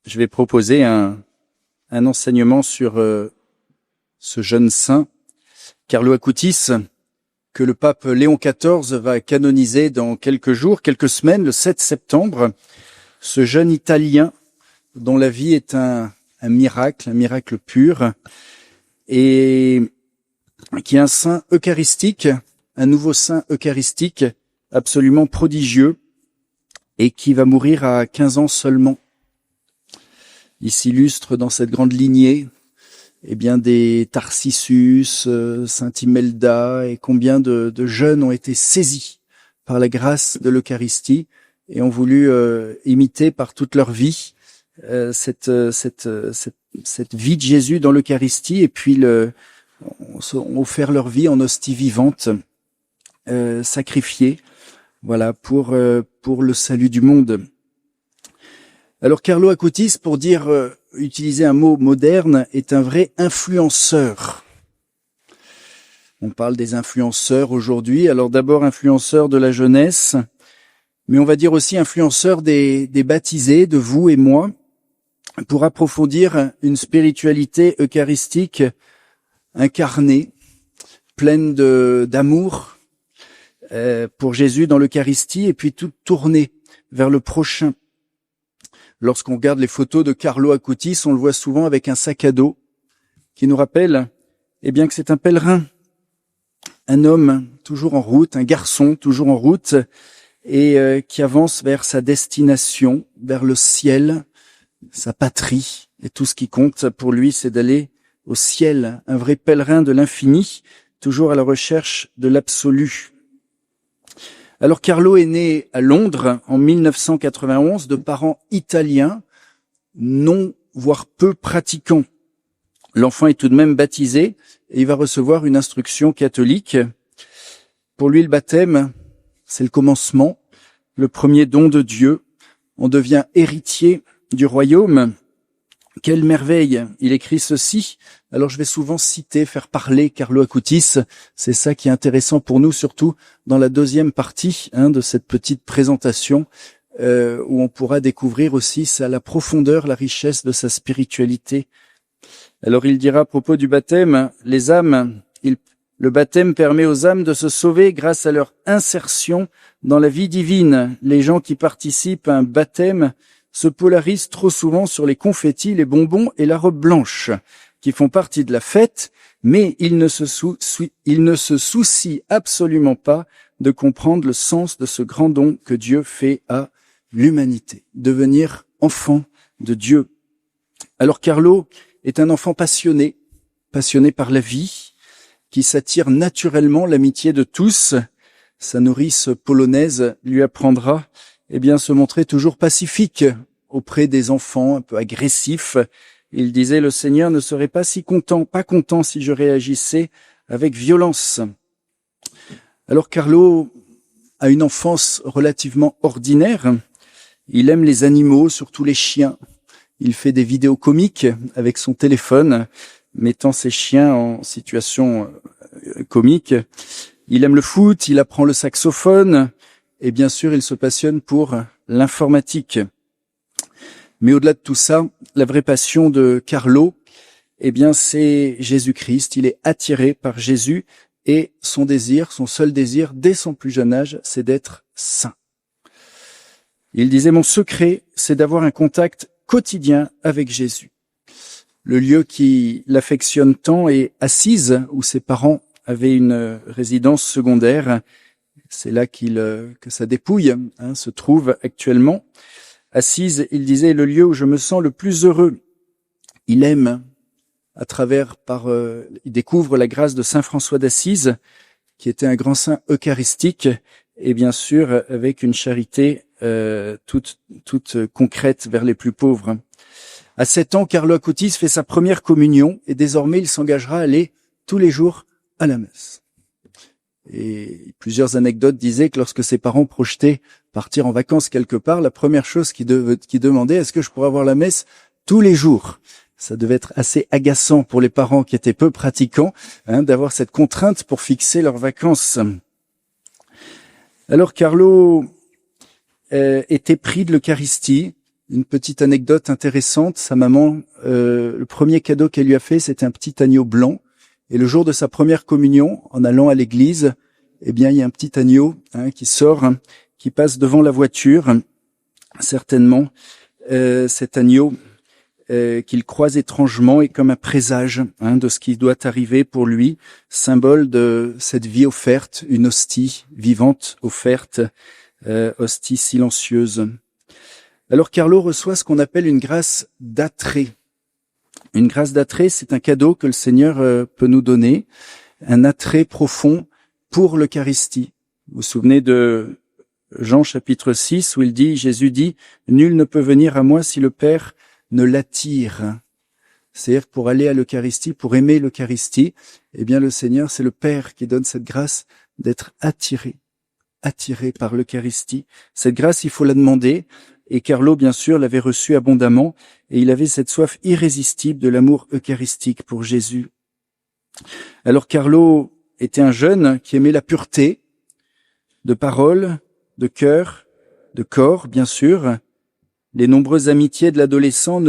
je vais proposer un enseignement sur ce jeune saint, Carlo Acutis, que le pape Léon XIV va canoniser dans quelques jours, quelques semaines, le 7 septembre. Ce jeune Italien dont la vie est un miracle pur, et qui est un saint eucharistique, un nouveau saint eucharistique absolument prodigieux, et qui va mourir à 15 ans seulement. Il s'illustre dans cette grande lignée des Tarsissus, Saint Imelda, et combien de jeunes ont été saisis par la grâce de l'Eucharistie et ont voulu imiter par toute leur vie cette vie de Jésus dans l'Eucharistie, et puis ont offert leur vie en hostie vivante, sacrifiée, voilà, pour le salut du monde. Alors Carlo Acutis, pour utiliser un mot moderne, est un vrai influenceur. On parle des influenceurs aujourd'hui. Alors d'abord influenceur de la jeunesse, mais on va dire aussi influenceur des baptisés, de vous et moi, pour approfondir une spiritualité eucharistique incarnée, pleine d'amour pour Jésus dans l'Eucharistie, et puis toute tournée vers le prochain. Lorsqu'on regarde les photos de Carlo Acutis, on le voit souvent avec un sac à dos qui nous rappelle que c'est un pèlerin, un homme toujours en route, un garçon toujours en route, et qui avance vers sa destination, vers le ciel, sa patrie. Et tout ce qui compte pour lui, c'est d'aller au ciel, un vrai pèlerin de l'infini, toujours à la recherche de l'absolu. Alors Carlo est né à Londres en 1991 de parents italiens, non voire peu pratiquants. L'enfant est tout de même baptisé et il va recevoir une instruction catholique. Pour lui, le baptême, c'est le commencement, le premier don de Dieu. On devient héritier du royaume. Quelle merveille! Il écrit ceci. Alors je vais souvent faire parler Carlo Acutis. C'est ça qui est intéressant pour nous, surtout dans la deuxième partie de cette petite présentation, où on pourra découvrir aussi la profondeur, la richesse de sa spiritualité. Alors il dira à propos du baptême, les âmes, le baptême permet aux âmes de se sauver grâce à leur insertion dans la vie divine. Les gens qui participent à un baptême se polarisent trop souvent sur les confettis, les bonbons et la robe blanche, qui font partie de la fête, mais ils ne se soucient absolument pas de comprendre le sens de ce grand don que Dieu fait à l'humanité, devenir enfant de Dieu. Alors Carlo est un enfant passionné par la vie, qui s'attire naturellement l'amitié de tous. Sa nourrice polonaise lui apprendra se montrer toujours pacifique auprès des enfants, un peu agressifs. Il disait, le Seigneur ne serait pas content si je réagissais avec violence. Alors Carlo a une enfance relativement ordinaire. Il aime les animaux, surtout les chiens. Il fait des vidéos comiques avec son téléphone, mettant ses chiens en situation comique. Il aime le foot, il apprend le saxophone, et bien sûr, il se passionne pour l'informatique. Mais au-delà de tout ça, la vraie passion de Carlo, c'est Jésus-Christ. Il est attiré par Jésus, et son seul désir, dès son plus jeune âge, c'est d'être saint. Il disait, mon secret, c'est d'avoir un contact quotidien avec Jésus. Le lieu qui l'affectionne tant est Assise, où ses parents avaient une résidence secondaire. C'est là que sa dépouille se trouve actuellement. Assise, il disait, le lieu où je me sens le plus heureux. Il aime, il découvre la grâce de Saint François d'Assise, qui était un grand saint eucharistique, et bien sûr avec une charité toute concrète vers les plus pauvres. À 7 ans, Carlo Acutis fait sa première communion, et désormais il s'engagera à aller tous les jours à la messe. Et plusieurs anecdotes disaient que lorsque ses parents projetaient partir en vacances quelque part, la première chose qu'ils demandaient, est-ce que je pourrais avoir la messe tous les jours? Ça devait être assez agaçant pour les parents qui étaient peu pratiquants, d'avoir cette contrainte pour fixer leurs vacances. Alors Carlo était pris de l'Eucharistie, Une petite anecdote intéressante, sa maman, le premier cadeau qu'elle lui a fait, c'était un petit agneau blanc. Et le jour de sa première communion, en allant à l'église, eh bien, il y a un petit agneau qui sort, qui passe devant la voiture. Certainement, cet agneau qu'il croise étrangement est comme un présage de ce qui doit arriver pour lui, symbole de cette vie offerte, une hostie vivante offerte, hostie silencieuse. Alors Carlo reçoit ce qu'on appelle une grâce d'attrait. Une grâce d'attrait, c'est un cadeau que le Seigneur peut nous donner, un attrait profond pour l'Eucharistie. Vous vous souvenez de Jean chapitre 6 où Jésus dit « Nul ne peut venir à moi si le Père ne l'attire ». C'est-à-dire pour aller à l'Eucharistie, pour aimer l'Eucharistie, eh bien le Seigneur, c'est le Père qui donne cette grâce d'être attiré par l'Eucharistie. Cette grâce, il faut la demander. Et Carlo, bien sûr, l'avait reçue abondamment, et il avait cette soif irrésistible de l'amour eucharistique pour Jésus. Alors Carlo était un jeune qui aimait la pureté, de parole, de cœur, de corps, bien sûr. Les nombreuses amitiés de l'adolescent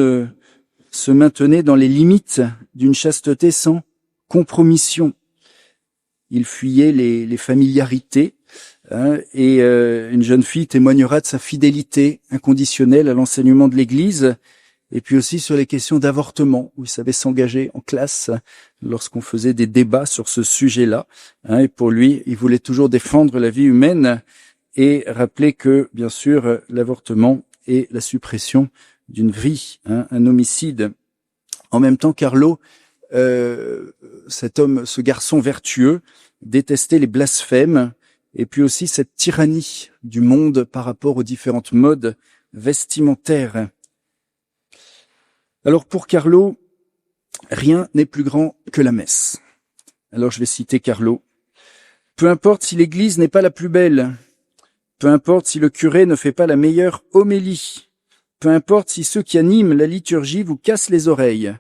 se maintenaient dans les limites d'une chasteté sans compromission. Il fuyait les familiarités, et une jeune fille témoignera de sa fidélité inconditionnelle à l'enseignement de l'Église, et puis aussi sur les questions d'avortement, où il savait s'engager en classe lorsqu'on faisait des débats sur ce sujet-là. Et pour lui, il voulait toujours défendre la vie humaine et rappeler que, bien sûr, l'avortement est la suppression d'une vie, un homicide. En même temps, Carlo, cet homme, ce garçon vertueux, détestait les blasphèmes, et puis aussi cette tyrannie du monde par rapport aux différentes modes vestimentaires. Alors pour Carlo, rien n'est plus grand que la messe. Alors je vais citer Carlo. Peu importe si l'église n'est pas la plus belle, peu importe si le curé ne fait pas la meilleure homélie, peu importe si ceux qui animent la liturgie vous cassent les oreilles,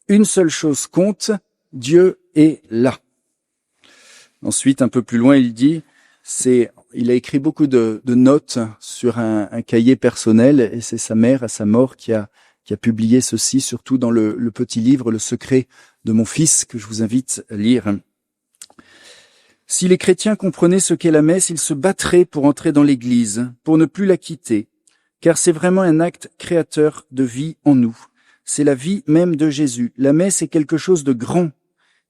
une seule chose compte, Dieu est là. Ensuite, un peu plus loin, il dit, il a écrit beaucoup de notes sur un cahier personnel, et c'est sa mère, à sa mort, qui a publié ceci, surtout dans le petit livre « Le secret de mon fils » que je vous invite à lire. Si les chrétiens comprenaient ce qu'est la messe, ils se battraient pour entrer dans l'Église, pour ne plus la quitter, car c'est vraiment un acte créateur de vie en nous. C'est la vie même de Jésus. La messe est quelque chose de grand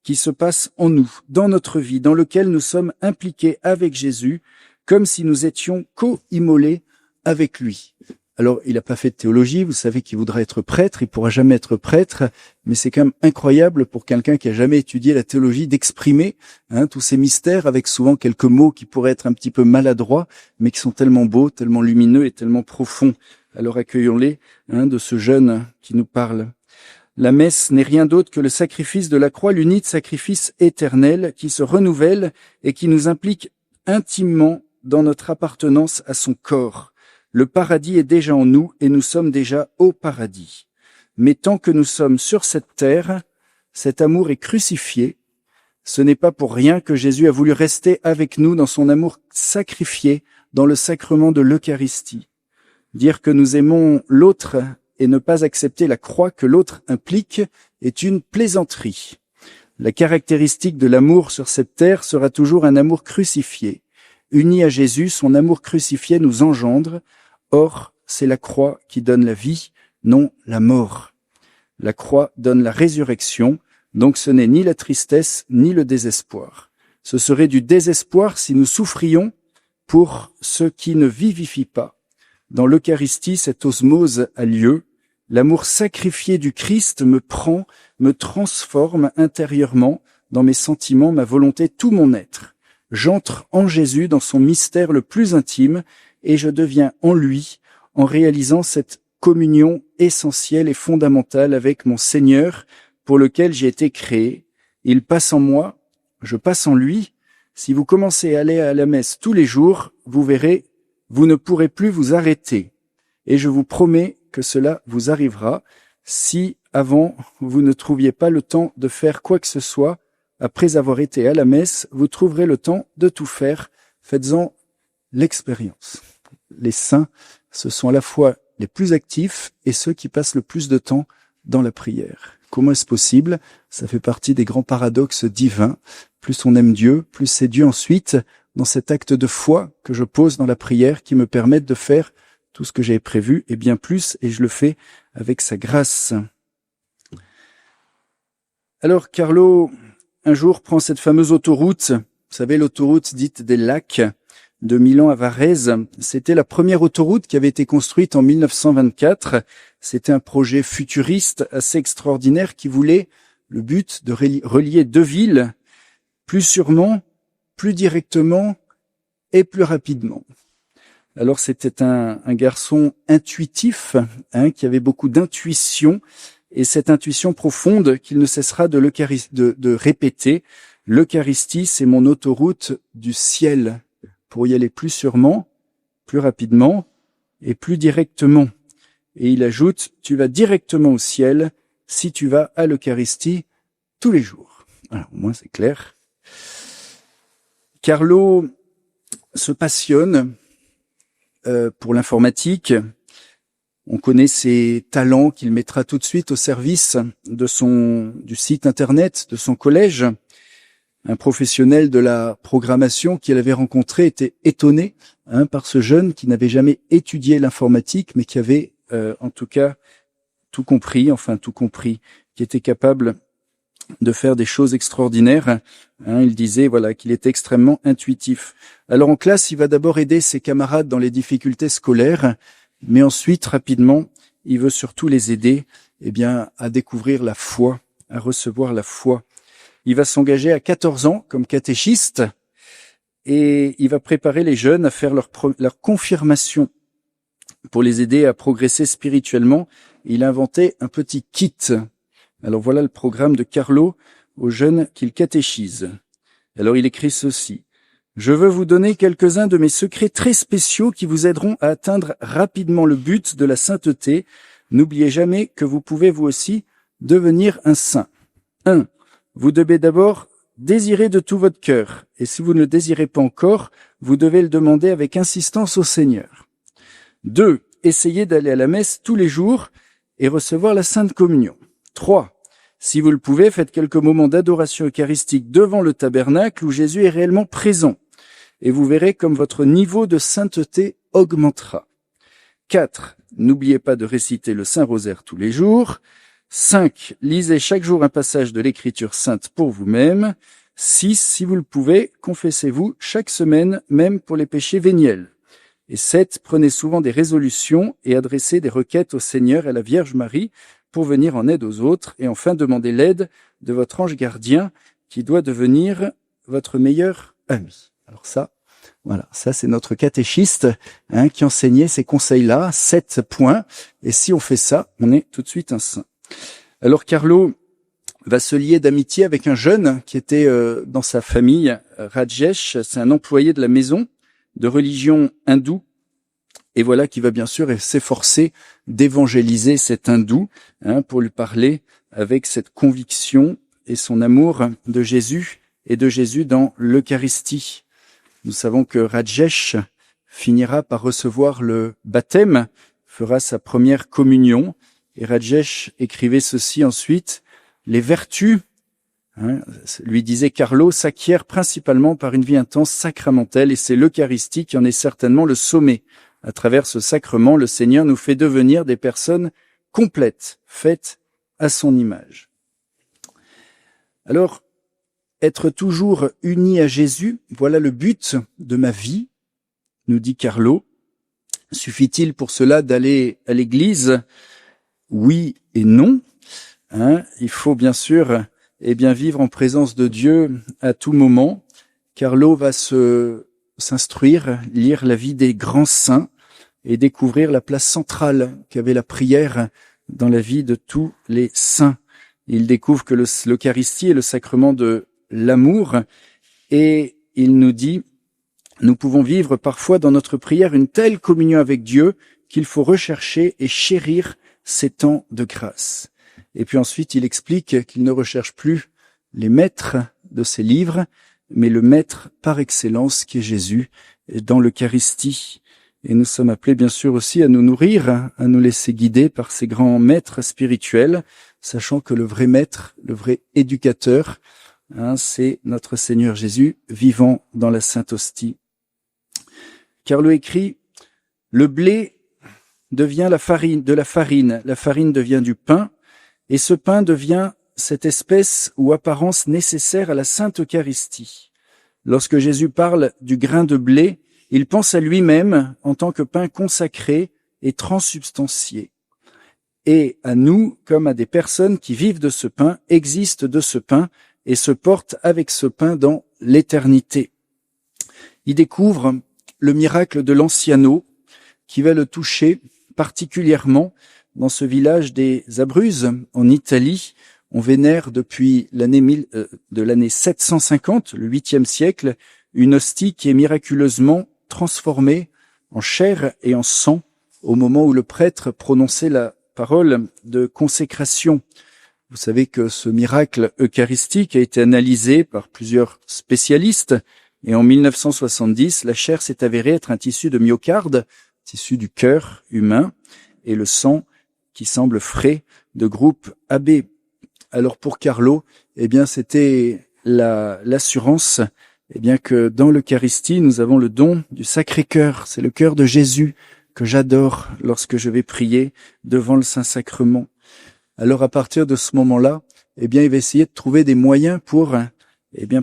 qui se passe en nous, dans notre vie, dans lequel nous sommes impliqués avec Jésus, comme si nous étions co-immolés avec lui. Alors, il n'a pas fait de théologie, vous savez qu'il voudra être prêtre, il pourra jamais être prêtre, mais c'est quand même incroyable pour quelqu'un qui a jamais étudié la théologie d'exprimer tous ces mystères avec souvent quelques mots qui pourraient être un petit peu maladroits, mais qui sont tellement beaux, tellement lumineux et tellement profonds. Alors accueillons-les de ce jeune qui nous parle. La messe n'est rien d'autre que le sacrifice de la croix, l'unique sacrifice éternel qui se renouvelle et qui nous implique intimement dans notre appartenance à son corps. Le paradis est déjà en nous et nous sommes déjà au paradis. Mais tant que nous sommes sur cette terre, cet amour est crucifié. Ce n'est pas pour rien que Jésus a voulu rester avec nous dans son amour sacrifié dans le sacrement de l'Eucharistie. Dire que nous aimons l'autre et ne pas accepter la croix que l'autre implique est une plaisanterie. La caractéristique de l'amour sur cette terre sera toujours un amour crucifié. Uni à Jésus, son amour crucifié nous engendre. Or, c'est la croix qui donne la vie, non la mort. La croix donne la résurrection, donc ce n'est ni la tristesse ni le désespoir. Ce serait du désespoir si nous souffrions pour ceux qui ne vivifient pas. Dans l'Eucharistie, cette osmose a lieu. L'amour sacrifié du Christ me prend, me transforme intérieurement dans mes sentiments, ma volonté, tout mon être. J'entre en Jésus dans son mystère le plus intime et je deviens en lui en réalisant cette communion essentielle et fondamentale avec mon Seigneur pour lequel j'ai été créé. Il passe en moi, je passe en lui. Si vous commencez à aller à la messe tous les jours, vous verrez, vous ne pourrez plus vous arrêter. Et je vous promets que cela vous arrivera si, avant, vous ne trouviez pas le temps de faire quoi que ce soit. Après avoir été à la messe, vous trouverez le temps de tout faire. Faites-en l'expérience. Les saints se sont à la fois les plus actifs et ceux qui passent le plus de temps dans la prière. Comment est-ce possible? Ça fait partie des grands paradoxes divins. Plus on aime Dieu, plus c'est Dieu ensuite, dans cet acte de foi que je pose dans la prière, qui me permettent de faire tout ce que j'ai prévu, et bien plus, et je le fais avec sa grâce. Alors, Carlo, un jour, prend cette fameuse autoroute, vous savez, l'autoroute dite des lacs, de Milan à Varèse. C'était la première autoroute qui avait été construite en 1924. C'était un projet futuriste assez extraordinaire qui voulait le but de relier deux villes plus sûrement, plus directement et plus rapidement. Alors c'était un garçon intuitif, qui avait beaucoup d'intuition, et cette intuition profonde qu'il ne cessera de répéter. L'Eucharistie, c'est mon autoroute du ciel, pour y aller plus sûrement, plus rapidement et plus directement. Et il ajoute, tu vas directement au ciel si tu vas à l'Eucharistie tous les jours. Alors, au moins c'est clair. Carlo se passionne pour l'informatique. On connaît ses talents qu'il mettra tout de suite au service du site internet de son collège. Un professionnel de la programmation qu'il avait rencontré était étonné par ce jeune qui n'avait jamais étudié l'informatique, mais qui avait en tout cas tout compris, qui était capable de faire des choses extraordinaires. Il disait qu'il était extrêmement intuitif. Alors en classe, il va d'abord aider ses camarades dans les difficultés scolaires, mais ensuite, rapidement, il veut surtout les aider à découvrir la foi, à recevoir la foi. Il va s'engager à 14 ans comme catéchiste et il va préparer les jeunes à faire leur confirmation pour les aider à progresser spirituellement. Il a inventé un petit kit. Alors voilà le programme de Carlo aux jeunes qu'il catéchise. Alors il écrit ceci. Je veux vous donner quelques-uns de mes secrets très spéciaux qui vous aideront à atteindre rapidement le but de la sainteté. N'oubliez jamais que vous pouvez vous aussi devenir un saint. 1. Vous devez d'abord désirer de tout votre cœur. Et si vous ne le désirez pas encore, vous devez le demander avec insistance au Seigneur. 2. Essayez d'aller à la messe tous les jours et recevoir la Sainte Communion. 3. Si vous le pouvez, faites quelques moments d'adoration eucharistique devant le tabernacle où Jésus est réellement présent. Et vous verrez comme votre niveau de sainteté augmentera. 4. N'oubliez pas de réciter le Saint-Rosaire tous les jours. 5. Lisez chaque jour un passage de l'Écriture sainte pour vous-même. 6. Si vous le pouvez, confessez-vous chaque semaine, même pour les péchés véniels. Et 7. Prenez souvent des résolutions et adressez des requêtes au Seigneur et à la Vierge Marie pour venir en aide aux autres. Et enfin, demandez l'aide de votre ange gardien qui doit devenir votre meilleur ami. Alors ça c'est notre catéchiste qui enseignait ces conseils-là, 7 points. Et si on fait ça, on est tout de suite un saint. Alors Carlo va se lier d'amitié avec un jeune qui était dans sa famille, Rajesh, c'est un employé de la maison de religion hindoue, et voilà qui va bien sûr s'efforcer d'évangéliser cet hindou pour lui parler avec cette conviction et son amour de Jésus et de Jésus dans l'Eucharistie. Nous savons que Rajesh finira par recevoir le baptême, fera sa première communion, et Rajesh écrivait ceci ensuite, les vertus, lui disait Carlo, s'acquièrent principalement par une vie intense sacramentelle, et c'est l'Eucharistie qui en est certainement le sommet. À travers ce sacrement, le Seigneur nous fait devenir des personnes complètes, faites à son image. Alors, être toujours unis à Jésus, voilà le but de ma vie, nous dit Carlo. Suffit-il pour cela d'aller à l'église ? Oui et non. Il faut bien sûr vivre en présence de Dieu à tout moment. Carlo va s'instruire, lire la vie des grands saints et découvrir la place centrale qu'avait la prière dans la vie de tous les saints. Il découvre que l'Eucharistie est le sacrement de l'amour et il nous dit nous pouvons vivre parfois dans notre prière une telle communion avec Dieu qu'il faut rechercher et chérir ces temps de grâce. Et puis ensuite, il explique qu'il ne recherche plus les maîtres de ses livres, mais le maître par excellence qui est Jésus dans l'Eucharistie. Et nous sommes appelés bien sûr aussi à nous nourrir, à nous laisser guider par ces grands maîtres spirituels, sachant que le vrai maître, le vrai éducateur, c'est notre Seigneur Jésus vivant dans la Sainte Hostie. Carlo écrit, le blé devient la farine devient du pain, et ce pain devient cette espèce ou apparence nécessaire à la Sainte Eucharistie. Lorsque Jésus parle du grain de blé, il pense à lui-même en tant que pain consacré et transsubstantié. Et à nous, comme à des personnes qui vivent de ce pain, existent de ce pain et se portent avec ce pain dans l'éternité. Il découvre le miracle de l'anciano qui va le toucher particulièrement dans ce village des Abruzzes en Italie. On vénère depuis l'année 750, le 8e siècle, une hostie qui est miraculeusement transformée en chair et en sang au moment où le prêtre prononçait la parole de consécration. Vous savez que ce miracle eucharistique a été analysé par plusieurs spécialistes et en 1970, la chair s'est avérée être un tissu de myocarde, tissu du cœur humain, et le sang qui semble frais de groupe AB. Alors pour Carlo, c'était l'assurance que dans l'Eucharistie, nous avons le don du Sacré-Cœur. C'est le cœur de Jésus que j'adore lorsque je vais prier devant le Saint-Sacrement. Alors à partir de ce moment-là, il va essayer de trouver des moyens pour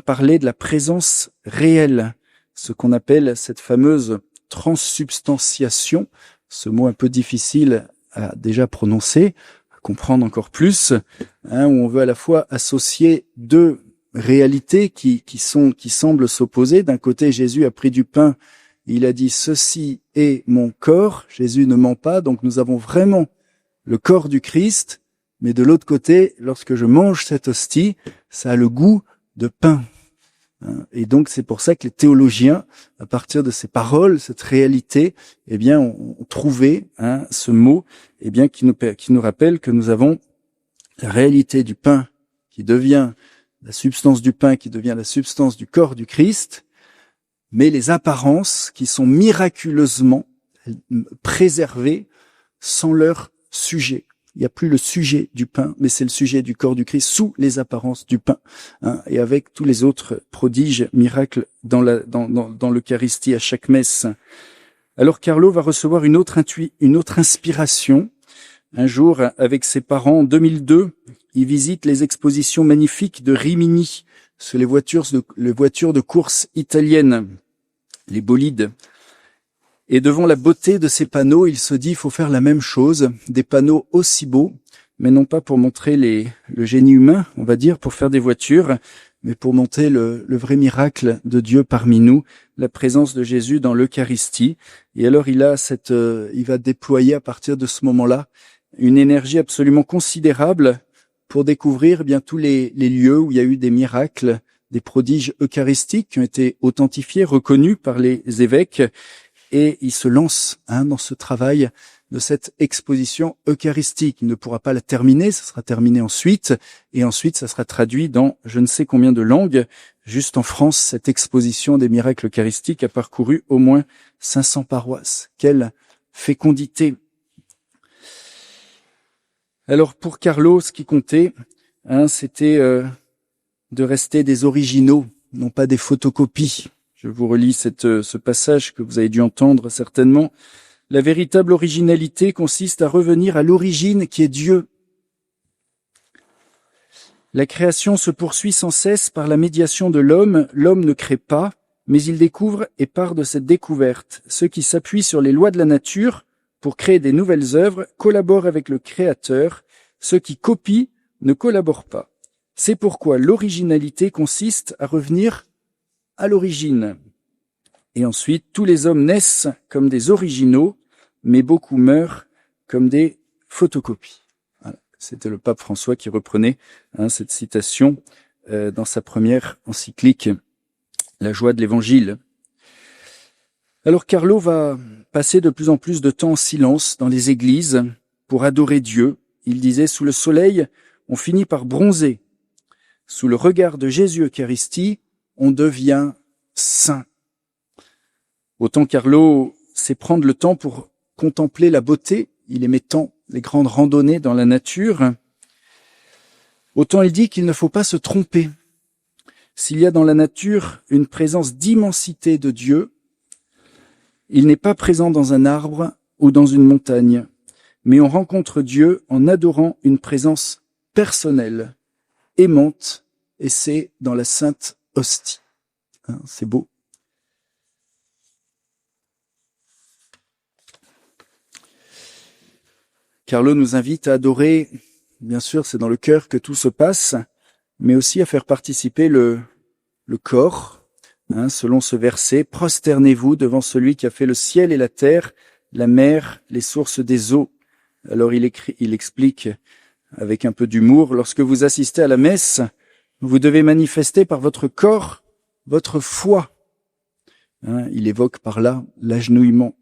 parler de la présence réelle, ce qu'on appelle cette fameuse transsubstantiation, ce mot un peu difficile à déjà prononcer, à comprendre encore plus, où on veut à la fois associer deux réalités qui semblent s'opposer. D'un côté, Jésus a pris du pain, il a dit « Ceci est mon corps », Jésus ne ment pas, donc nous avons vraiment le corps du Christ, mais de l'autre côté, lorsque je mange cette hostie, ça a le goût de pain. Et donc c'est pour ça que les théologiens, à partir de ces paroles, cette réalité, ont trouvé ce mot, qui nous rappelle que nous avons la réalité du pain qui devient la substance du pain, qui devient la substance du corps du Christ, mais les apparences qui sont miraculeusement préservées sans leur sujet. Il n'y a plus le sujet du pain, mais c'est le sujet du corps du Christ sous les apparences du pain, et avec tous les autres prodiges, miracles dans l'Eucharistie à chaque messe. Alors Carlo va recevoir une autre inspiration. Un jour, avec ses parents, en 2002, il visite les expositions magnifiques de Rimini sur les voitures de course italiennes, les bolides. Et devant la beauté de ces panneaux, il se dit, il faut faire la même chose, des panneaux aussi beaux, mais non pas pour montrer le génie humain, on va dire, pour faire des voitures, mais pour montrer le vrai miracle de Dieu parmi nous, la présence de Jésus dans l'Eucharistie. Et alors il va déployer à partir de ce moment-là une énergie absolument considérable pour découvrir tous les lieux où il y a eu des miracles, des prodiges eucharistiques qui ont été authentifiés, reconnus par les évêques. Et il se lance dans ce travail de cette exposition eucharistique. Il ne pourra pas la terminer, ça sera terminé ensuite, et ensuite ça sera traduit dans je ne sais combien de langues. Juste en France, cette exposition des miracles eucharistiques a parcouru au moins 500 paroisses. Quelle fécondité! Alors pour Carlo, ce qui comptait, c'était de rester des originaux, non pas des photocopies. Je vous relis ce passage que vous avez dû entendre certainement. La véritable originalité consiste à revenir à l'origine qui est Dieu. La création se poursuit sans cesse par la médiation de l'homme. L'homme ne crée pas, mais il découvre et part de cette découverte. Ceux qui s'appuient sur les lois de la nature pour créer des nouvelles œuvres collaborent avec le Créateur. Ceux qui copient ne collaborent pas. C'est pourquoi l'originalité consiste à revenir à l'origine. Et ensuite, tous les hommes naissent comme des originaux, mais beaucoup meurent comme des photocopies. Voilà. C'était le pape François qui reprenait cette citation dans sa première encyclique, La joie de l'Évangile. Alors Carlo va passer de plus en plus de temps en silence dans les églises pour adorer Dieu. Il disait, sous le soleil, on finit par bronzer. Sous le regard de Jésus Eucharistie, on devient saint. Autant Carlo c'est prendre le temps pour contempler la beauté. Il aimait tant les grandes randonnées dans la nature. Autant il dit qu'il ne faut pas se tromper. S'il y a dans la nature une présence d'immensité de Dieu, il n'est pas présent dans un arbre ou dans une montagne, mais on rencontre Dieu en adorant une présence personnelle, aimante, et c'est dans la Sainte Hostie. C'est beau. Carlo nous invite à adorer, bien sûr, c'est dans le cœur que tout se passe, mais aussi à faire participer le corps, selon ce verset, « Prosternez-vous devant celui qui a fait le ciel et la terre, la mer, les sources des eaux. » Alors il explique avec un peu d'humour, « Lorsque vous assistez à la messe, vous devez manifester par votre corps votre foi. » Il évoque par là l'agenouillement.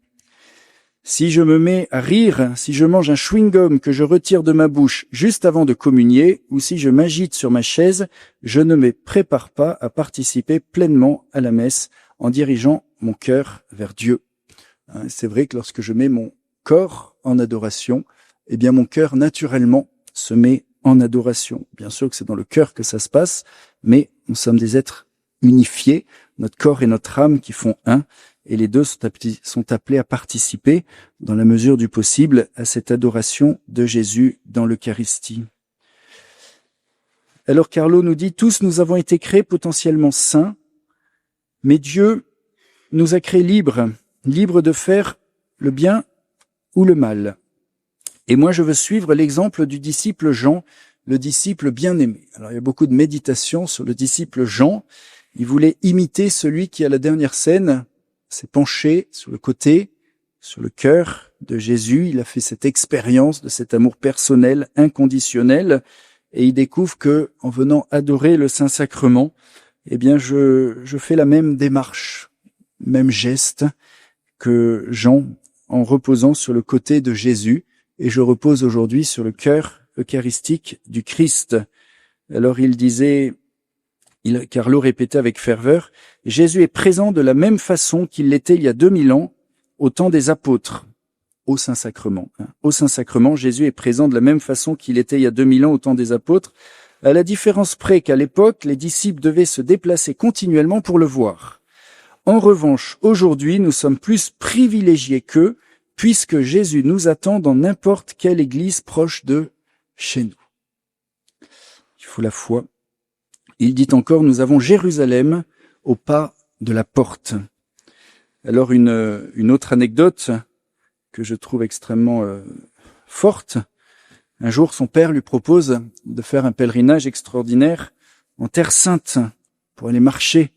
Si je me mets à rire, si je mange un chewing-gum que je retire de ma bouche juste avant de communier, ou si je m'agite sur ma chaise, je ne me prépare pas à participer pleinement à la messe en dirigeant mon cœur vers Dieu. C'est vrai que lorsque je mets mon corps en adoration, eh bien mon cœur naturellement se met en adoration. Bien sûr que c'est dans le cœur que ça se passe, mais nous sommes des êtres unifiés, notre corps et notre âme qui font un, et les deux sont appelés à participer, dans la mesure du possible, à cette adoration de Jésus dans l'Eucharistie. Alors Carlo nous dit, tous nous avons été créés potentiellement saints, mais Dieu nous a créés libres de faire le bien ou le mal. Et moi, je veux suivre l'exemple du disciple Jean, le disciple bien-aimé. Alors, il y a beaucoup de méditations sur le disciple Jean. Il voulait imiter celui qui, à la dernière scène, s'est penché sur le côté, sur le cœur de Jésus. Il a fait cette expérience de cet amour personnel, inconditionnel, et il découvre que, en venant adorer le Saint-Sacrement, eh bien, je fais la même démarche, même geste que Jean, en reposant sur le côté de Jésus, et je repose aujourd'hui sur le cœur eucharistique du Christ. Alors il disait, Carlo répétait avec ferveur, Jésus est présent de la même façon qu'il l'était il y a 2000 ans, au temps des apôtres, au Saint-Sacrement. Au Saint-Sacrement, Jésus est présent de la même façon qu'il était il y a 2000 ans, au temps des apôtres, à la différence près qu'à l'époque, les disciples devaient se déplacer continuellement pour le voir. En revanche, aujourd'hui, nous sommes plus privilégiés qu'eux, puisque Jésus nous attend dans n'importe quelle église proche de chez nous. Il faut la foi. Il dit encore, nous avons Jérusalem au pas de la porte. Alors une autre anecdote que je trouve extrêmement forte. Un jour, son père lui propose de faire un pèlerinage extraordinaire en Terre Sainte pour aller marcher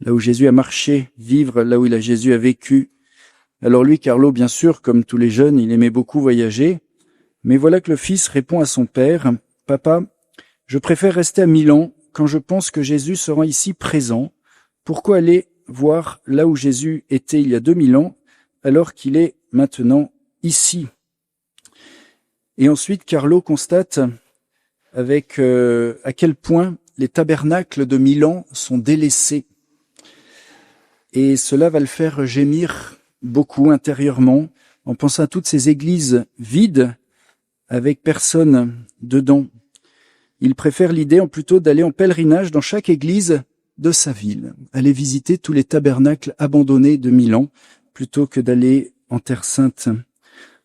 là où Jésus a marché, vivre là où Jésus a vécu. Alors lui, Carlo, bien sûr, comme tous les jeunes, il aimait beaucoup voyager. Mais voilà que le fils répond à son père, « Papa, je préfère rester à Milan quand je pense que Jésus sera ici présent. Pourquoi aller voir là où Jésus était il y a 2000 ans, alors qu'il est maintenant ici ?» Et ensuite, Carlo constate avec à quel point les tabernacles de Milan sont délaissés. Et cela va le faire gémir beaucoup intérieurement, en pensant à toutes ces églises vides, avec personne dedans. Il préfère l'idée plutôt d'aller en pèlerinage dans chaque église de sa ville, aller visiter tous les tabernacles abandonnés de Milan, plutôt que d'aller en Terre Sainte.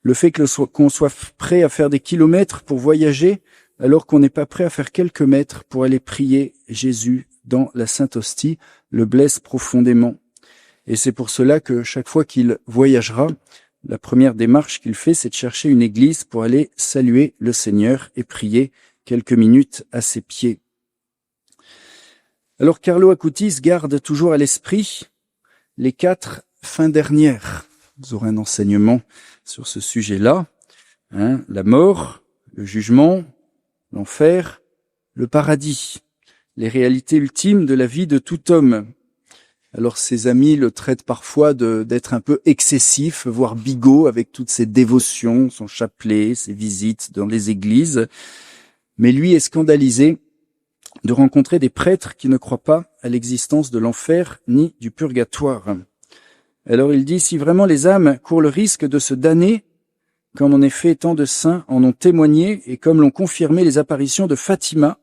Le fait qu'on soit prêt à faire des kilomètres pour voyager, alors qu'on n'est pas prêt à faire quelques mètres pour aller prier Jésus dans la Sainte Hostie, le blesse profondément. Et c'est pour cela que chaque fois qu'il voyagera, la première démarche qu'il fait, c'est de chercher une église pour aller saluer le Seigneur et prier quelques minutes à ses pieds. Alors Carlo Acutis garde toujours à l'esprit les 4 fins dernières. Vous aurez un enseignement sur ce sujet-là. La mort, le jugement, l'enfer, le paradis, les réalités ultimes de la vie de tout homme. Alors ses amis le traitent parfois d'être un peu excessif, voire bigot, avec toutes ses dévotions, son chapelet, ses visites dans les églises. Mais lui est scandalisé de rencontrer des prêtres qui ne croient pas à l'existence de l'enfer ni du purgatoire. Alors il dit, si vraiment les âmes courent le risque de se damner, comme en effet tant de saints en ont témoigné et comme l'ont confirmé les apparitions de Fatima,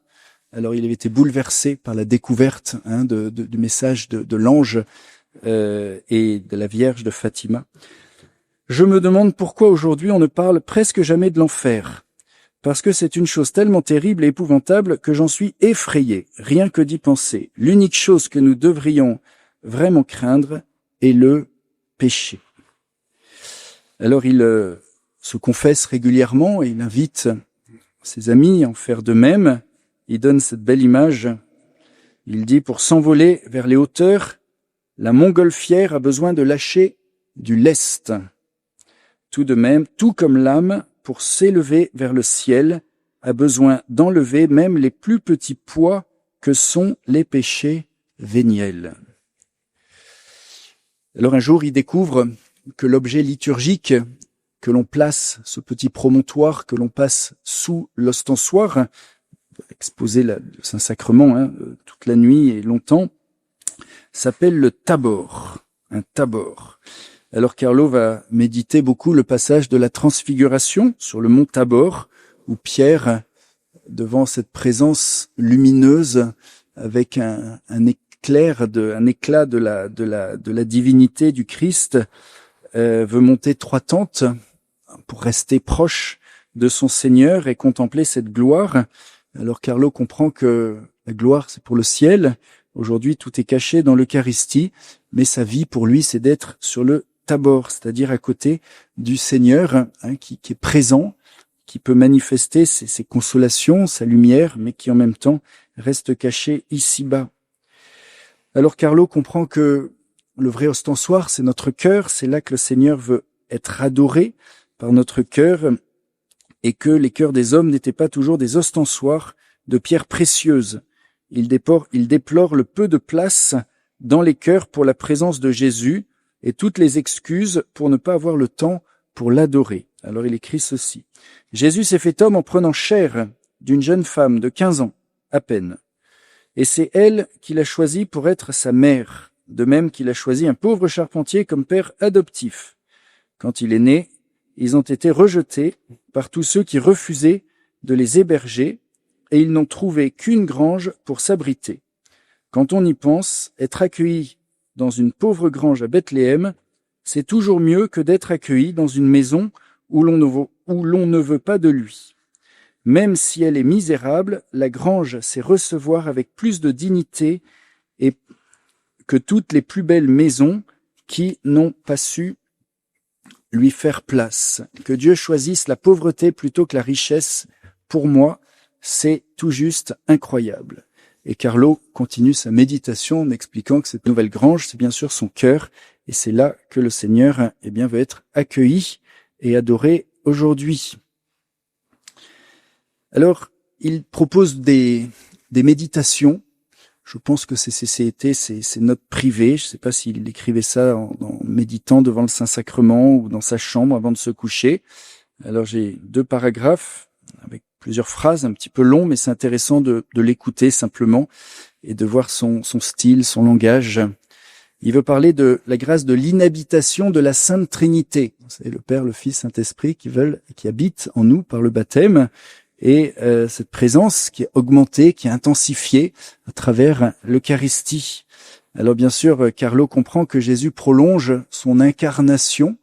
alors il avait été bouleversé par la découverte du message de l'ange et de la Vierge de Fatima. Je me demande pourquoi aujourd'hui on ne parle presque jamais de l'enfer, parce que c'est une chose tellement terrible et épouvantable que j'en suis effrayé, rien que d'y penser. L'unique chose que nous devrions vraiment craindre est le péché. Alors il se confesse régulièrement et il invite ses amis à en faire de même. Il donne cette belle image. Il dit, pour s'envoler vers les hauteurs, la montgolfière a besoin de lâcher du lest. Tout de même, tout comme l'âme, pour s'élever vers le ciel, a besoin d'enlever même les plus petits poids que sont les péchés véniels. Alors un jour, il découvre que l'objet liturgique que l'on place, ce petit promontoire que l'on passe sous l'ostensoir, exposer le Saint-Sacrement toute la nuit et longtemps, s'appelle le tabor, un tabor. Alors Carlo va méditer beaucoup le passage de la transfiguration sur le mont Tabor, où Pierre, devant cette présence lumineuse, avec un éclat de la divinité du Christ, veut monter 3 tentes pour rester proche de son Seigneur et contempler cette gloire. Alors Carlo comprend que la gloire, c'est pour le ciel. Aujourd'hui, tout est caché dans l'Eucharistie, mais sa vie, pour lui, c'est d'être sur le Tabor, c'est-à-dire à côté du Seigneur, qui est présent, qui peut manifester ses consolations, sa lumière, mais qui en même temps reste caché ici-bas. Alors Carlo comprend que le vrai ostensoir, c'est notre cœur, c'est là que le Seigneur veut être adoré par notre cœur, et que les cœurs des hommes n'étaient pas toujours des ostensoirs de pierres précieuses. Il déplore le peu de place dans les cœurs pour la présence de Jésus et toutes les excuses pour ne pas avoir le temps pour l'adorer. Alors il écrit ceci. Jésus s'est fait homme en prenant chair d'une jeune femme de 15 ans, à peine. Et c'est elle qu'il a choisi pour être sa mère, de même qu'il a choisi un pauvre charpentier comme père adoptif. Quand il est né, ils ont été rejetés par tous ceux qui refusaient de les héberger, et ils n'ont trouvé qu'une grange pour s'abriter. Quand on y pense, être accueilli dans une pauvre grange à Bethléem, c'est toujours mieux que d'être accueilli dans une maison où l'on ne veut pas de lui. Même si elle est misérable, la grange sait recevoir avec plus de dignité et que toutes les plus belles maisons qui n'ont pas su lui faire place. Que Dieu choisisse la pauvreté plutôt que la richesse, pour moi, c'est tout juste incroyable. Et Carlo continue sa méditation en expliquant que cette nouvelle grange, c'est bien sûr son cœur, et c'est là que le Seigneur veut être accueilli et adoré aujourd'hui. Alors, il propose des méditations. Je pense que c'est notes privées. Je ne sais pas s'il écrivait ça en méditant devant le Saint-Sacrement ou dans sa chambre avant de se coucher. Alors, j'ai 2 paragraphes avec plusieurs phrases, un petit peu longs, mais c'est intéressant de l'écouter simplement et de voir son style, son langage. Il veut parler de la grâce de l'inhabitation de la Sainte Trinité. C'est le Père, le Fils, Saint-Esprit qui habitent en nous par le baptême. Et cette présence qui est augmentée, qui est intensifiée à travers l'Eucharistie. Alors bien sûr, Carlo comprend que Jésus prolonge son incarnation,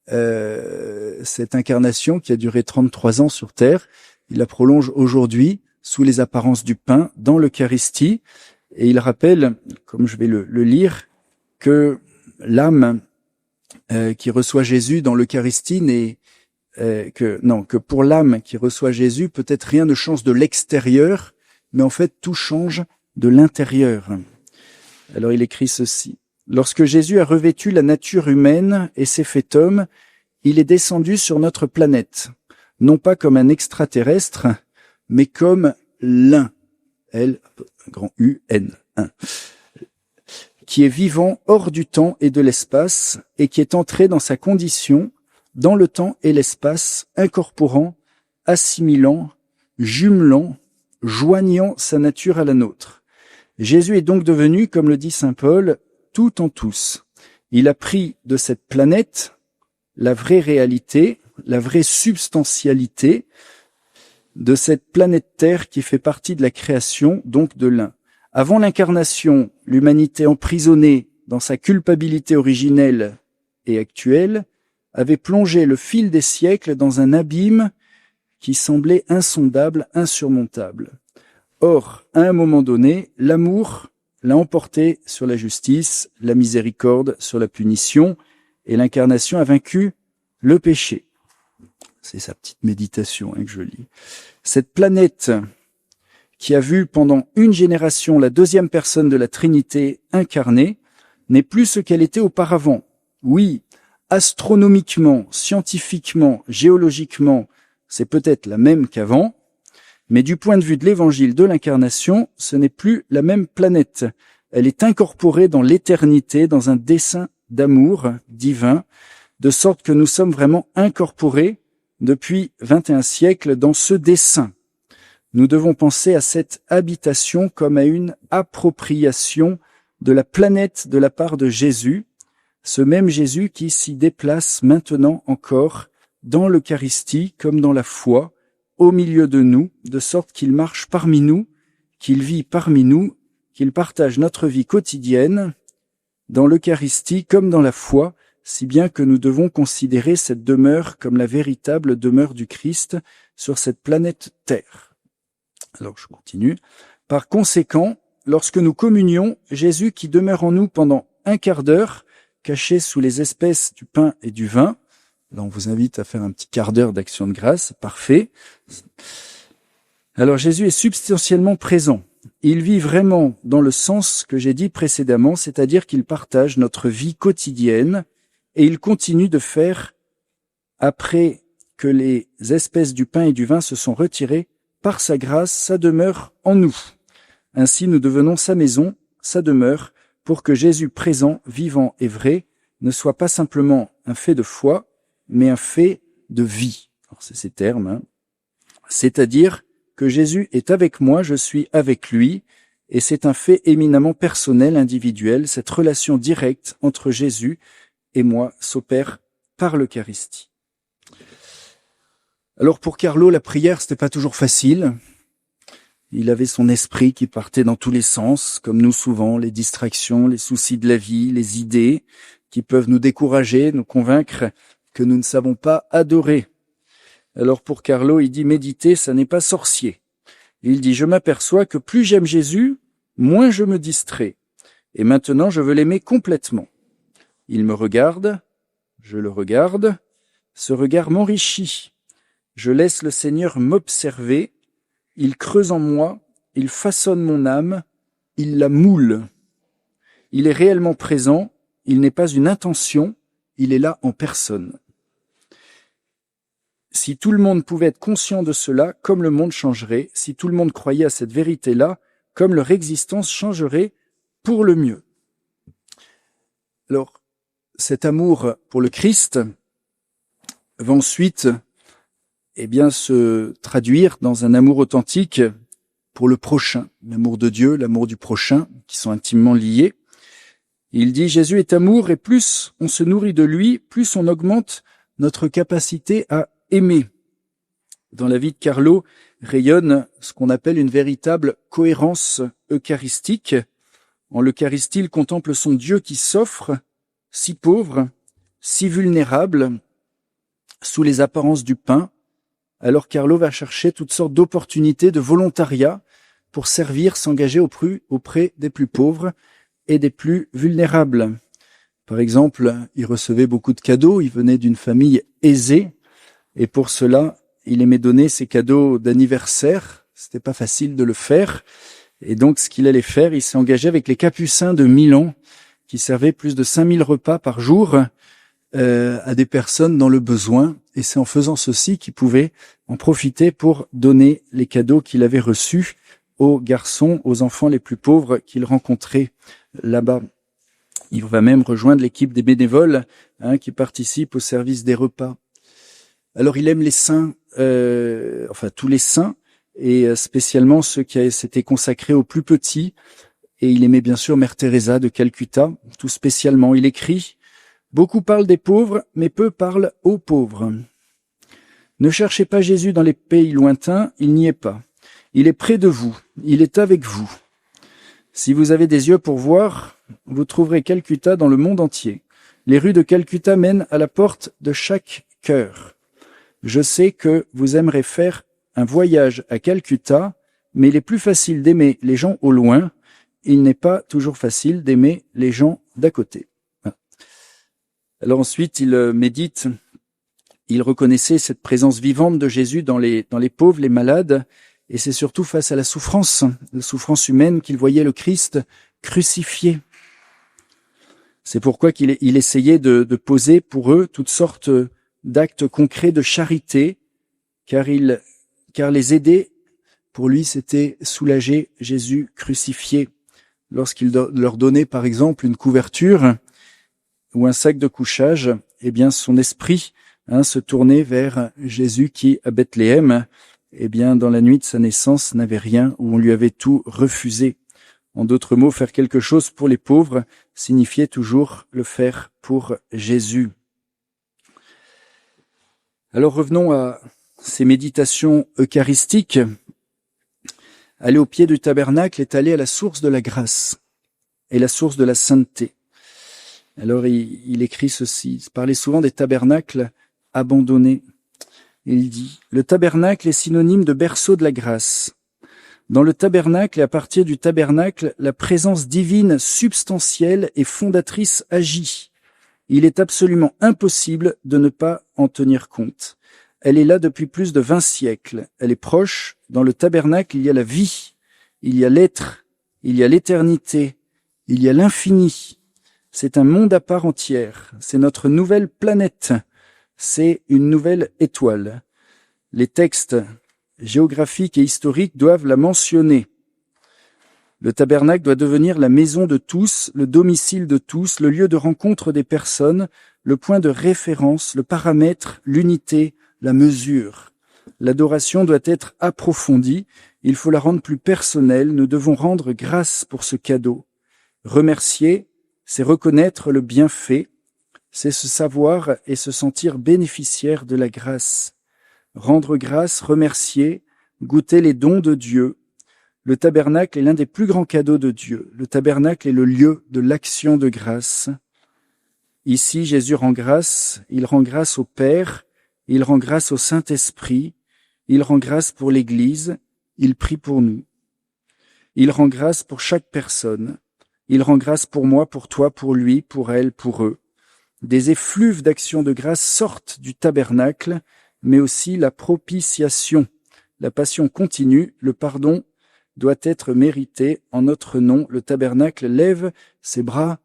cette incarnation qui a duré 33 ans sur terre. Il la prolonge aujourd'hui sous les apparences du pain dans l'Eucharistie. Et il rappelle, comme je vais le lire, que l'âme qui reçoit Jésus dans l'Eucharistie que pour l'âme qui reçoit Jésus, peut-être rien ne change de l'extérieur, mais en fait tout change de l'intérieur. Alors il écrit ceci. Lorsque Jésus a revêtu la nature humaine et s'est fait homme, il est descendu sur notre planète, non pas comme un extraterrestre, mais comme l'un, L, grand U, N, un, qui est vivant hors du temps et de l'espace et qui est entré dans sa condition dans le temps et l'espace, incorporant, assimilant, jumelant, joignant sa nature à la nôtre. Jésus est donc devenu, comme le dit saint Paul, tout en tous. Il a pris de cette planète la vraie réalité, la vraie substantialité de cette planète Terre qui fait partie de la création, donc de l'un. Avant l'incarnation, l'humanité emprisonnée dans sa culpabilité originelle et actuelle avait plongé le fil des siècles dans un abîme qui semblait insondable, insurmontable. Or, à un moment donné, l'amour l'a emporté sur la justice, la miséricorde sur la punition, et l'incarnation a vaincu le péché. C'est sa petite méditation que je lis. Cette planète qui a vu pendant une génération la deuxième personne de la Trinité incarnée n'est plus ce qu'elle était auparavant. Oui, astronomiquement, scientifiquement, géologiquement, c'est peut-être la même qu'avant, mais du point de vue de l'évangile de l'incarnation, ce n'est plus la même planète. Elle est incorporée dans l'éternité, dans un dessein d'amour divin, de sorte que nous sommes vraiment incorporés depuis 21 siècles dans ce dessein. Nous devons penser à cette habitation comme à une appropriation de la planète de la part de Jésus, ce même Jésus qui s'y déplace maintenant encore dans l'Eucharistie comme dans la foi, au milieu de nous, de sorte qu'il marche parmi nous, qu'il vit parmi nous, qu'il partage notre vie quotidienne, dans l'Eucharistie comme dans la foi, si bien que nous devons considérer cette demeure comme la véritable demeure du Christ sur cette planète Terre. Alors je continue. Par conséquent, lorsque nous communions, Jésus qui demeure en nous pendant un quart d'heure, caché sous les espèces du pain et du vin, là on vous invite à faire un petit quart d'heure d'action de grâce, parfait. Alors Jésus est substantiellement présent. Il vit vraiment dans le sens que j'ai dit précédemment, c'est-à-dire qu'il partage notre vie quotidienne et il continue de faire après que les espèces du pain et du vin se sont retirées par sa grâce, sa demeure en nous. Ainsi nous devenons sa maison, sa demeure, pour que Jésus présent, vivant et vrai ne soit pas simplement un fait de foi, mais un fait de vie. Alors c'est ces termes, C'est-à-dire que Jésus est avec moi, je suis avec lui, et c'est un fait éminemment personnel, individuel. Cette relation directe entre Jésus et moi s'opère par l'Eucharistie. Alors pour Carlo, la prière, c'était pas toujours facile. Il avait son esprit qui partait dans tous les sens, comme nous souvent, les distractions, les soucis de la vie, les idées qui peuvent nous décourager, nous convaincre que nous ne savons pas adorer. Alors pour Carlo, il dit méditer, ça n'est pas sorcier. Il dit je m'aperçois que plus j'aime Jésus, moins je me distrais. Et maintenant je veux l'aimer complètement. Il me regarde, je le regarde, ce regard m'enrichit. Je laisse le Seigneur m'observer, il creuse en moi, il façonne mon âme, il la moule. Il est réellement présent, il n'est pas une intention, il est là en personne. Si tout le monde pouvait être conscient de cela, comme le monde changerait, si tout le monde croyait à cette vérité-là, comme leur existence changerait pour le mieux. Alors, cet amour pour le Christ va ensuite se traduire dans un amour authentique pour le prochain, l'amour de Dieu, l'amour du prochain, qui sont intimement liés. Il dit Jésus est amour et plus on se nourrit de lui, plus on augmente notre capacité à aimer. Dans la vie de Carlo rayonne ce qu'on appelle une véritable cohérence eucharistique. En l'Eucharistie, il contemple son Dieu qui s'offre, si pauvre, si vulnérable, sous les apparences du pain. Alors Carlo va chercher toutes sortes d'opportunités de volontariat pour servir, s'engager auprès des plus pauvres et des plus vulnérables. Par exemple, il recevait beaucoup de cadeaux, il venait d'une famille aisée, et pour cela, il aimait donner ses cadeaux d'anniversaire. C'était pas facile de le faire. Et donc, ce qu'il allait faire, il s'est engagé avec les Capucins de Milan, qui servaient plus de 5000 repas par jour à des personnes dans le besoin. Et c'est en faisant ceci qu'il pouvait en profiter pour donner les cadeaux qu'il avait reçus aux garçons, aux enfants les plus pauvres qu'il rencontrait là-bas. Il va même rejoindre l'équipe des bénévoles qui participent au service des repas. Alors il aime les saints, tous les saints, et spécialement ceux qui s'étaient consacrés aux plus petits. Et il aimait bien sûr Mère Teresa de Calcutta, tout spécialement. Il écrit Beaucoup parlent des pauvres, mais peu parlent aux pauvres. Ne cherchez pas Jésus dans les pays lointains, il n'y est pas. Il est près de vous, il est avec vous. Si vous avez des yeux pour voir, vous trouverez Calcutta dans le monde entier. Les rues de Calcutta mènent à la porte de chaque cœur. Je sais que vous aimerez faire un voyage à Calcutta, mais il est plus facile d'aimer les gens au loin. Il n'est pas toujours facile d'aimer les gens d'à côté. Alors ensuite, il médite, il reconnaissait cette présence vivante de Jésus dans les pauvres, les malades, et c'est surtout face à la souffrance humaine qu'il voyait le Christ crucifié. C'est pourquoi il essayait de poser pour eux toutes sortes d'actes concrets de charité, car les aider, pour lui, c'était soulager Jésus crucifié. Lorsqu'il leur donnait, par exemple, une couverture ou un sac de couchage, eh bien, son esprit se tournait vers Jésus qui, à Bethléem, eh bien, dans la nuit de sa naissance, n'avait rien, où on lui avait tout refusé. En d'autres mots, faire quelque chose pour les pauvres signifiait toujours le faire pour Jésus. Alors revenons à ces méditations eucharistiques. Aller au pied du tabernacle est aller à la source de la grâce et la source de la sainteté. Alors il écrit ceci, il parlait souvent des tabernacles abandonnés. Il dit, le tabernacle est synonyme de berceau de la grâce. Dans le tabernacle et à partir du tabernacle, la présence divine substantielle et fondatrice agit. Il est absolument impossible de ne pas en tenir compte. Elle est là depuis plus de 20 siècles. Elle est proche. Dans le tabernacle, il y a la vie, il y a l'être, il y a l'éternité, il y a l'infini. C'est un monde à part entière. C'est notre nouvelle planète. C'est une nouvelle étoile. Les textes géographiques et historiques doivent la mentionner. Le tabernacle doit devenir la maison de tous, le domicile de tous, le lieu de rencontre des personnes, le point de référence, le paramètre, l'unité, la mesure. L'adoration doit être approfondie, il faut la rendre plus personnelle, nous devons rendre grâce pour ce cadeau. Remercier, c'est reconnaître le bienfait, c'est se savoir et se sentir bénéficiaire de la grâce. Rendre grâce, remercier, goûter les dons de Dieu. Le tabernacle est l'un des plus grands cadeaux de Dieu. Le tabernacle est le lieu de l'action de grâce. Ici, Jésus rend grâce, il rend grâce au Père, il rend grâce au Saint-Esprit, il rend grâce pour l'Église, il prie pour nous. Il rend grâce pour chaque personne, il rend grâce pour moi, pour toi, pour lui, pour elle, pour eux. Des effluves d'action de grâce sortent du tabernacle, mais aussi la propitiation, la passion continue, le pardon doit être mérité en notre nom. Le tabernacle lève ses bras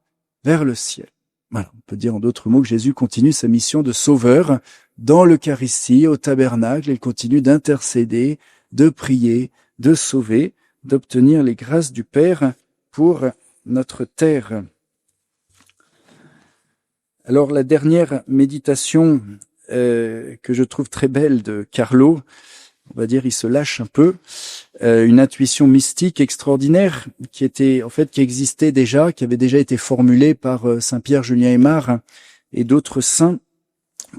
vers le ciel. Voilà, on peut dire en d'autres mots que Jésus continue sa mission de sauveur dans l'Eucharistie, au tabernacle. Il continue d'intercéder, de prier, de sauver, d'obtenir les grâces du Père pour notre terre. Alors la dernière méditation que je trouve très belle de Carlo, on va dire il se lâche un peu, une intuition mystique extraordinaire qui existait déjà, qui avait déjà été formulée par Saint Pierre Julien Aymar et d'autres saints.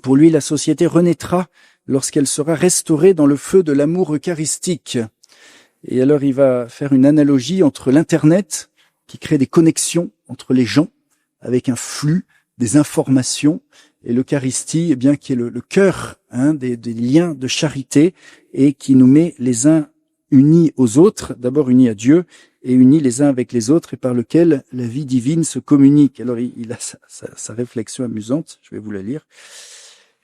Pour lui, la société renaîtra lorsqu'elle sera restaurée dans le feu de l'amour eucharistique. Et alors il va faire une analogie entre l'Internet, qui crée des connexions entre les gens, avec un flux, des informations, et l'Eucharistie, eh bien, qui est le cœur des liens de charité et qui nous met les uns unis aux autres, d'abord unis à Dieu et unis les uns avec les autres et par lequel la vie divine se communique. Alors il a sa réflexion amusante, je vais vous la lire.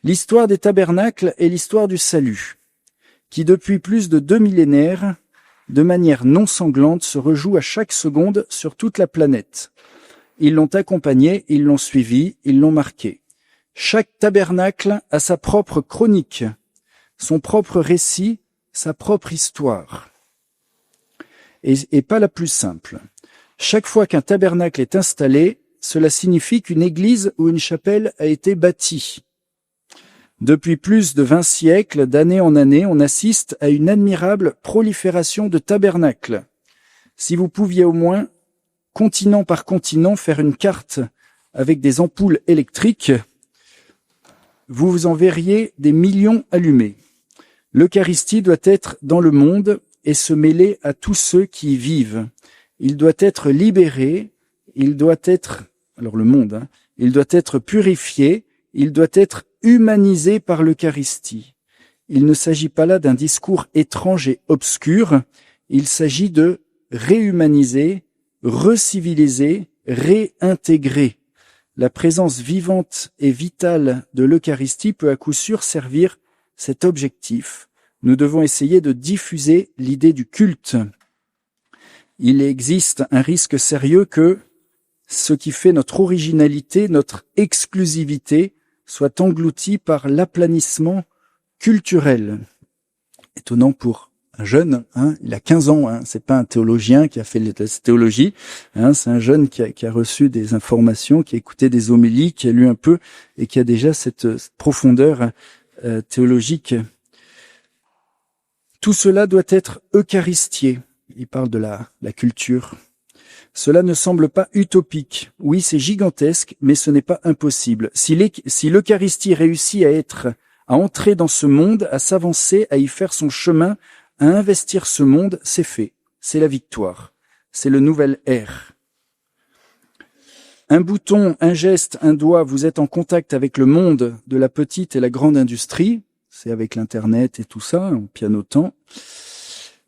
L'histoire des tabernacles est l'histoire du salut, qui depuis plus de 2 millénaires, de manière non sanglante, se rejoue à chaque seconde sur toute la planète. Ils l'ont accompagné, ils l'ont suivi, ils l'ont marqué. Chaque tabernacle a sa propre chronique, son propre récit, sa propre histoire. Et pas la plus simple. Chaque fois qu'un tabernacle est installé, cela signifie qu'une église ou une chapelle a été bâtie. Depuis plus de 20 siècles, d'année en année, on assiste à une admirable prolifération de tabernacles. Si vous pouviez au moins, continent par continent, faire une carte avec des ampoules électriques, vous en verriez des millions allumés. L'Eucharistie doit être dans le monde et se mêler à tous ceux qui y vivent. Il doit être libéré, il doit être, alors le monde, il doit être purifié, il doit être humanisé par l'Eucharistie. Il ne s'agit pas là d'un discours étrange et obscur, il s'agit de réhumaniser, reciviliser, réintégrer. La présence vivante et vitale de l'Eucharistie peut à coup sûr servir cet objectif. Nous devons essayer de diffuser l'idée du culte. Il existe un risque sérieux que ce qui fait notre originalité, notre exclusivité, soit englouti par l'aplanissement culturel. Étonnant pour un jeune, il a 15 ans, c'est pas un théologien qui a fait la théologie, c'est un jeune qui a reçu des informations, qui a écouté des homélies, qui a lu un peu et qui a déjà cette profondeur théologique. Tout cela doit être eucharistié. Il parle de la culture. Cela ne semble pas utopique. Oui, c'est gigantesque, mais ce n'est pas impossible. Si l'Eucharistie réussit à entrer dans ce monde, à s'avancer, à y faire son chemin, à investir ce monde, c'est fait. C'est la victoire. C'est le nouvel ère. Un bouton, un geste, un doigt, vous êtes en contact avec le monde de la petite et la grande industrie. C'est avec l'Internet et tout ça, en pianotant.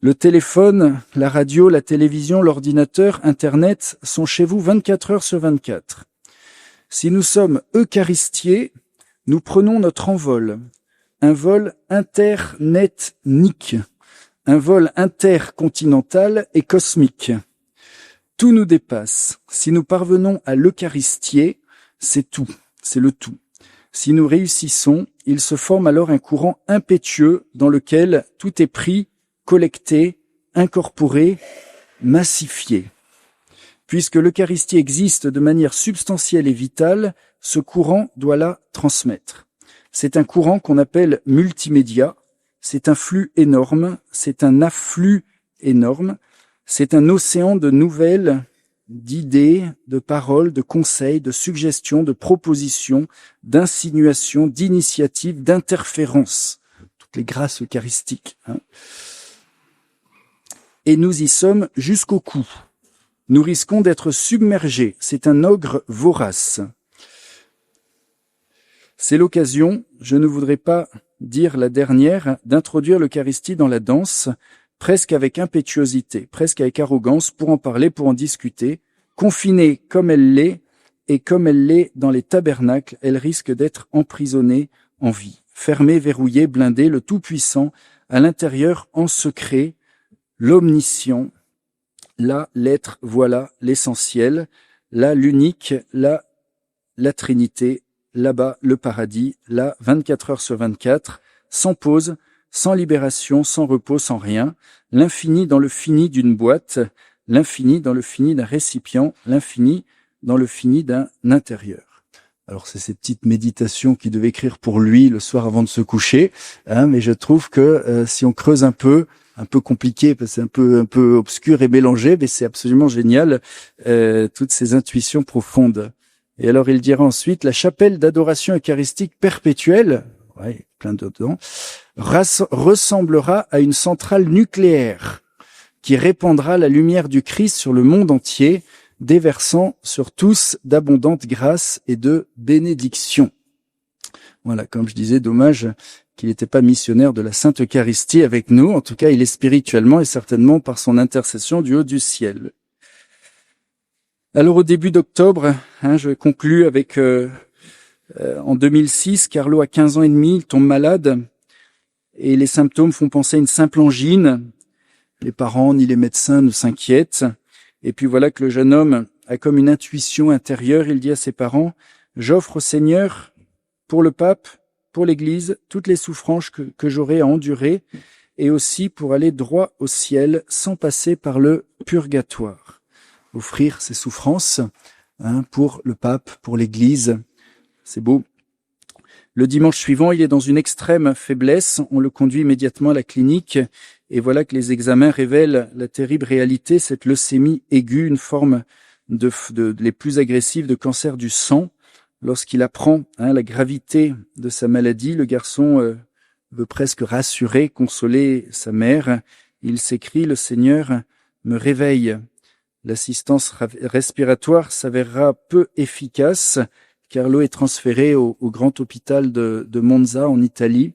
Le téléphone, la radio, la télévision, l'ordinateur, Internet sont chez vous 24 heures sur 24. Si nous sommes eucharistiés, nous prenons notre envol. Un vol internetnique. Un vol intercontinental et cosmique. Tout nous dépasse. Si nous parvenons à l'eucharistier, c'est tout. C'est le tout. Si nous réussissons, il se forme alors un courant impétueux dans lequel tout est pris, collecté, incorporé, massifié. Puisque l'Eucharistie existe de manière substantielle et vitale, ce courant doit la transmettre. C'est un courant qu'on appelle multimédia, c'est un flux énorme, c'est un afflux énorme, c'est un océan de nouvelles, d'idées, de paroles, de conseils, de suggestions, de propositions, d'insinuations, d'initiatives, d'interférences. Toutes les grâces eucharistiques. Et nous y sommes jusqu'au cou. Nous risquons d'être submergés. C'est un ogre vorace. C'est l'occasion, je ne voudrais pas dire la dernière, d'introduire l'Eucharistie dans la danse, presque avec impétuosité, presque avec arrogance, pour en parler, pour en discuter. Confinée comme elle l'est, et comme elle l'est dans les tabernacles, elle risque d'être emprisonnée en vie. Fermée, verrouillée, blindée, le Tout-Puissant, à l'intérieur, en secret, l'omniscient, là, l'être, voilà, l'essentiel, là, l'unique, là, la Trinité, là-bas, le paradis, là, 24 heures sur 24, sans pause, sans libération, sans repos, sans rien, l'infini dans le fini d'une boîte, l'infini dans le fini d'un récipient, l'infini dans le fini d'un intérieur. Alors c'est ces petites méditations qu'il devait écrire pour lui le soir avant de se coucher, mais je trouve que si on creuse un peu compliqué, parce que c'est un peu obscur et mélangé, mais c'est absolument génial, toutes ces intuitions profondes. Et alors il dira ensuite, la chapelle d'adoration eucharistique perpétuelle, plein d'autres dedans, ressemblera à une centrale nucléaire qui répandra la lumière du Christ sur le monde entier, déversant sur tous d'abondantes grâces et de bénédictions. Voilà, comme je disais, dommage qu'il n'était pas missionnaire de la Sainte Eucharistie avec nous. En tout cas, il est spirituellement et certainement par son intercession du haut du ciel. Alors, au début d'octobre, je conclus avec... en 2006, Carlo a 15 ans et demi, il tombe malade et les symptômes font penser à une simple angine. Les parents ni les médecins ne s'inquiètent. Et puis voilà que le jeune homme a comme une intuition intérieure. Il dit à ses parents, « J'offre au Seigneur, pour le pape, pour l'Église, toutes les souffrances que j'aurai à endurer et aussi pour aller droit au ciel sans passer par le purgatoire. » Offrir ses souffrances pour le pape, pour l'Église. C'est beau. Le dimanche suivant, il est dans une extrême faiblesse. On le conduit immédiatement à la clinique. Et voilà que les examens révèlent la terrible réalité, cette leucémie aiguë, une forme les plus agressives de cancer du sang. Lorsqu'il apprend la gravité de sa maladie, le garçon veut presque rassurer, consoler sa mère. Il s'écrie: le Seigneur me réveille. L'assistance respiratoire s'avérera peu efficace. Carlo est transféré au grand hôpital de Monza en Italie.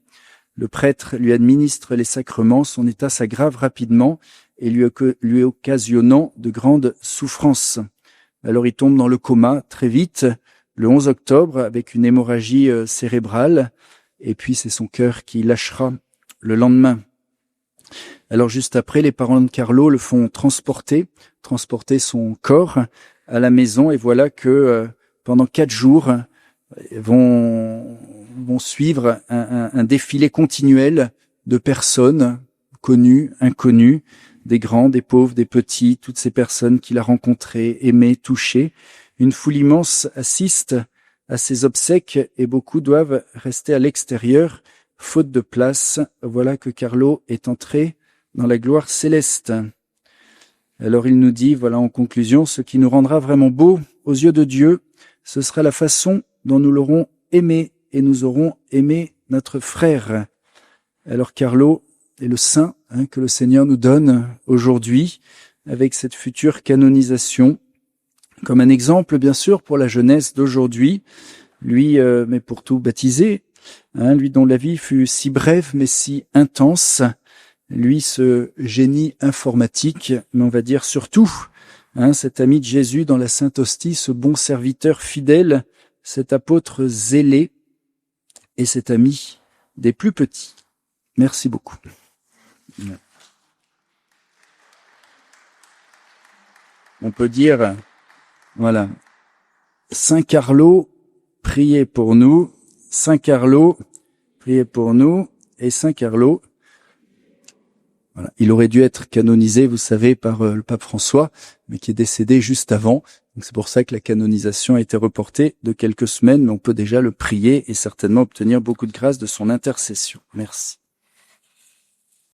Le prêtre lui administre les sacrements. Son état s'aggrave rapidement et lui occasionnant de grandes souffrances. Alors il tombe dans le coma très vite, le 11 octobre, avec une hémorragie cérébrale, et puis c'est son cœur qui lâchera le lendemain. Alors juste après, les parents de Carlo le font transporter son corps à la maison, et voilà que pendant 4 jours vont suivre un défilé continuel de personnes connues, inconnues, des grands, des pauvres, des petits, toutes ces personnes qu'il a rencontrées, aimées, touchées. Une foule immense assiste à ces obsèques et beaucoup doivent rester à l'extérieur, faute de place. Voilà que Carlo est entré dans la gloire céleste. Alors il nous dit, voilà en conclusion, ce qui nous rendra vraiment beaux aux yeux de Dieu, ce sera la façon dont nous l'aurons aimé et nous aurons aimé notre frère. Alors Carlo est le saint que le Seigneur nous donne aujourd'hui avec cette future canonisation, comme un exemple bien sûr pour la jeunesse d'aujourd'hui, lui mais pour tout baptisé, lui dont la vie fut si brève mais si intense, lui ce génie informatique, mais on va dire surtout cet ami de Jésus dans la Sainte Hostie, ce bon serviteur fidèle, cet apôtre zélé et cet ami des plus petits. Merci beaucoup. On peut dire, voilà, Saint Carlo, priez pour nous, Saint Carlo, priez pour nous, et Saint Carlo, voilà, il aurait dû être canonisé, vous savez, par le pape François, mais qui est décédé juste avant. Donc c'est pour ça que la canonisation a été reportée de quelques semaines, mais on peut déjà le prier et certainement obtenir beaucoup de grâce de son intercession. Merci.